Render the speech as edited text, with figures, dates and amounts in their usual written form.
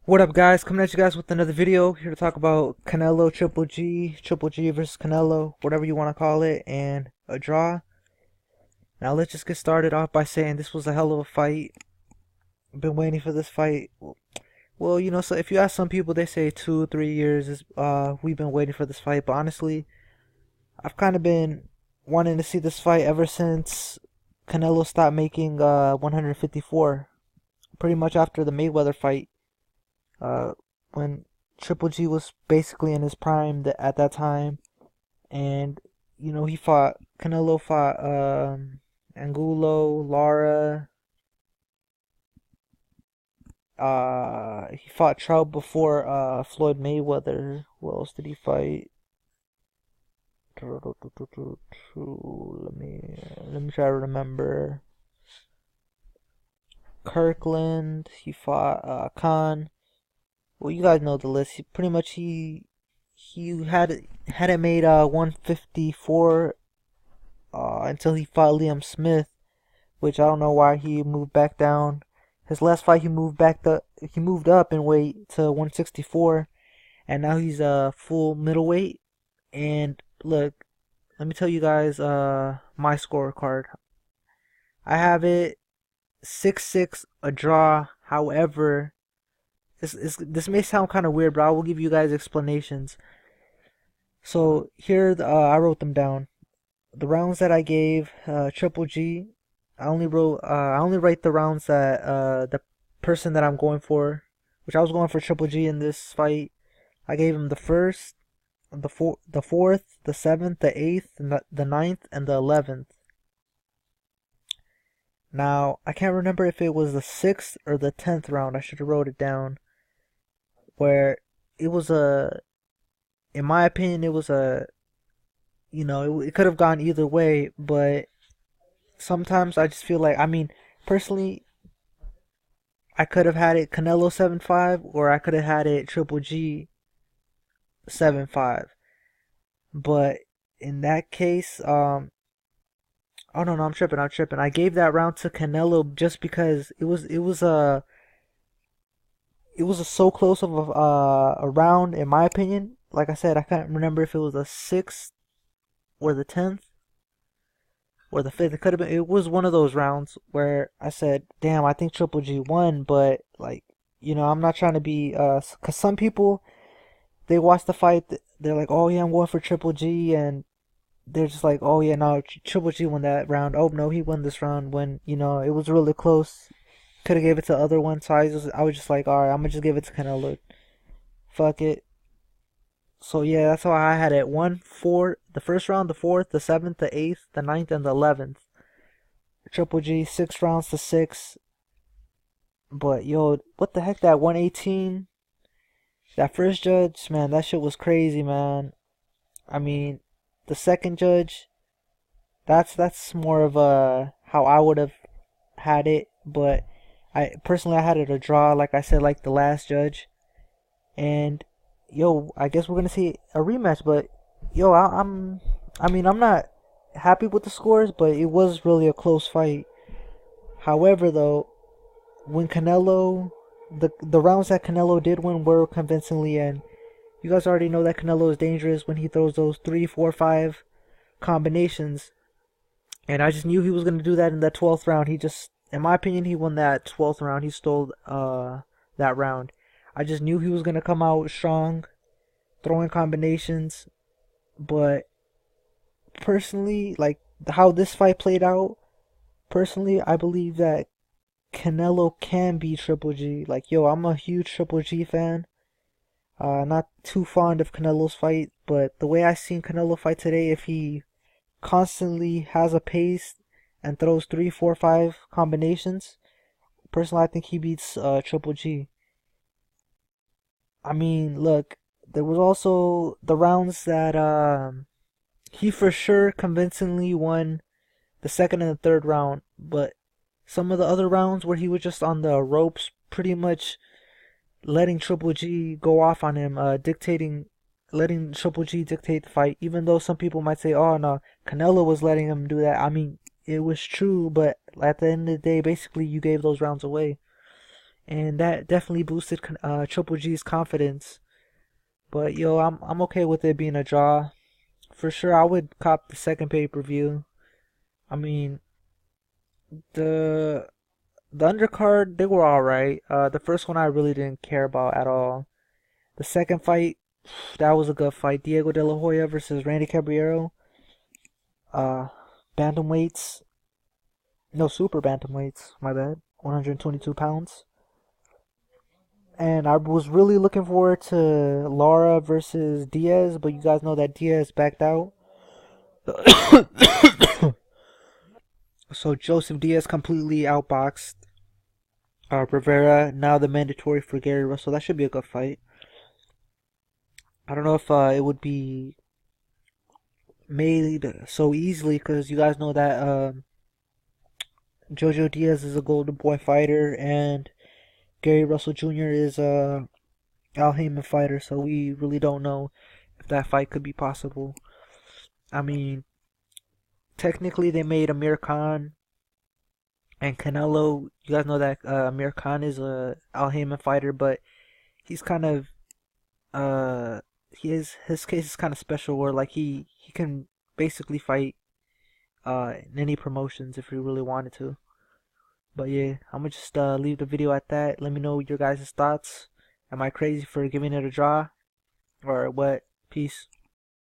What up, guys? Coming at you guys with another video. Here to talk about Canelo Triple G versus Canelo, whatever you want to call it, and a draw. Now let's just get started off by saying this was a hell of a fight. Been waiting for this fight. Well, so if you ask some people, they say 2, 3 years is we've been waiting for this fight. But honestly, I've kind of been wanting to see this fight ever since Canelo stopped making 154. Pretty much after the Mayweather fight. Uh, when Triple G was basically in his prime at that time, and Canelo fought Angulo, Lara. He fought Trout before Floyd Mayweather. Who else did he fight? Let me try to remember. Kirkland. He fought Khan. Well, you guys know the list. He hadn't made 154 until he fought Liam Smith, which I don't know why he moved back down. His last fight he moved up in weight to 164, and now he's a full middleweight. And look, let me tell you guys my scorecard. I have it 6-6, a draw. However, this may sound kind of weird, but I will give you guys explanations. So here, I wrote them down. The rounds that I gave Triple G, I only write the rounds that the person that I'm going for, which I was going for Triple G in this fight. I gave him the first, the fourth, the seventh, the eighth, the ninth, and the 11th. Now I can't remember if it was the 6th or the 10th round. I should have wrote it down. Where it was in my opinion, it was it could have gone either way, but sometimes I just feel like, personally, I could have had it Canelo 7-5, or I could have had it Triple G 7-5. But in that case, oh no, I'm tripping. I gave that round to Canelo just because it was so close of a round, in my opinion. Like I said, I can't remember if it was the 6th or the 10th or the 5th. It could have been. It was one of those rounds where I said, "Damn, I think Triple G won." But I'm not trying to be. Cause some people, they watch the fight, they're like, "Oh yeah, I'm going for Triple G," and they're just like, "Oh yeah, no, Triple G won that round. Oh no, he won this round." When it was really close. Could have gave it to the other one, so I was just like, alright, I'm gonna just give it to Canelo. Fuck it. So yeah, that's how I had it. 1-4, the first round, the 4th, the 7th, the 8th, the 9th, and the 11th. Triple G, 6 rounds to 6. But yo, what the heck, that 118? That first judge, man, that shit was crazy, man. The second judge, that's more of a how I would have had it, but I had it a draw, like I said, like the last judge. And yo, I guess we're gonna see a rematch. But yo, I'm not happy with the scores, but it was really a close fight. However, though, when the rounds that Canelo did win were convincingly, and you guys already know that Canelo is dangerous when he throws those 3, 4, 5 combinations. And I just knew he was gonna do that in that 12th round. In my opinion, he won that 12th round. He stole that round. I just knew he was going to come out strong, throwing combinations. But personally, like how this fight played out, personally, I believe that Canelo can beat Triple G. Like, yo, I'm a huge Triple G fan. Not too fond of Canelo's fight, but the way I seen Canelo fight today, if he constantly has a pace and throws 3, 4, 5 combinations, personally, I think he beats Triple G. Look, there was also the rounds that he for sure convincingly won the second and the third round, but some of the other rounds where he was just on the ropes, pretty much letting Triple G go off on him, letting Triple G dictate the fight, even though some people might say, "Oh no, Canelo was letting him do that." It was true, but at the end of the day, basically, you gave those rounds away. and that definitely boosted Triple G's confidence. But yo, I'm okay with it being a draw. For sure, I would cop the second pay-per-view. I mean, the the undercard, they were all right. The first one I really didn't care about at all. The second fight, that was a good fight. Diego De La Hoya versus Randy Caballero. Uh, bantamweights, no, super bantamweights. My bad. 122 pounds. And I was really looking forward to Lara versus Diaz, but you guys know that Diaz backed out. So Joseph Diaz completely outboxed Rivera. Now the mandatory for Gary Russell. That should be a good fight. I don't know if it would be made so easily because you guys know that Jojo Diaz is a Golden Boy fighter and Gary Russell Jr. is a Al Heyman fighter. So we really don't know if that fight could be possible. I mean, technically they made Amir Khan and Canelo. You guys know that Amir Khan is a Al Heyman fighter, but he's kind of his case is kind of special where like he can basically fight in any promotions if he really wanted to. But yeah, I'm gonna just leave the video at that. Let me know your guys' thoughts. Am I crazy for giving it a draw or what? Peace.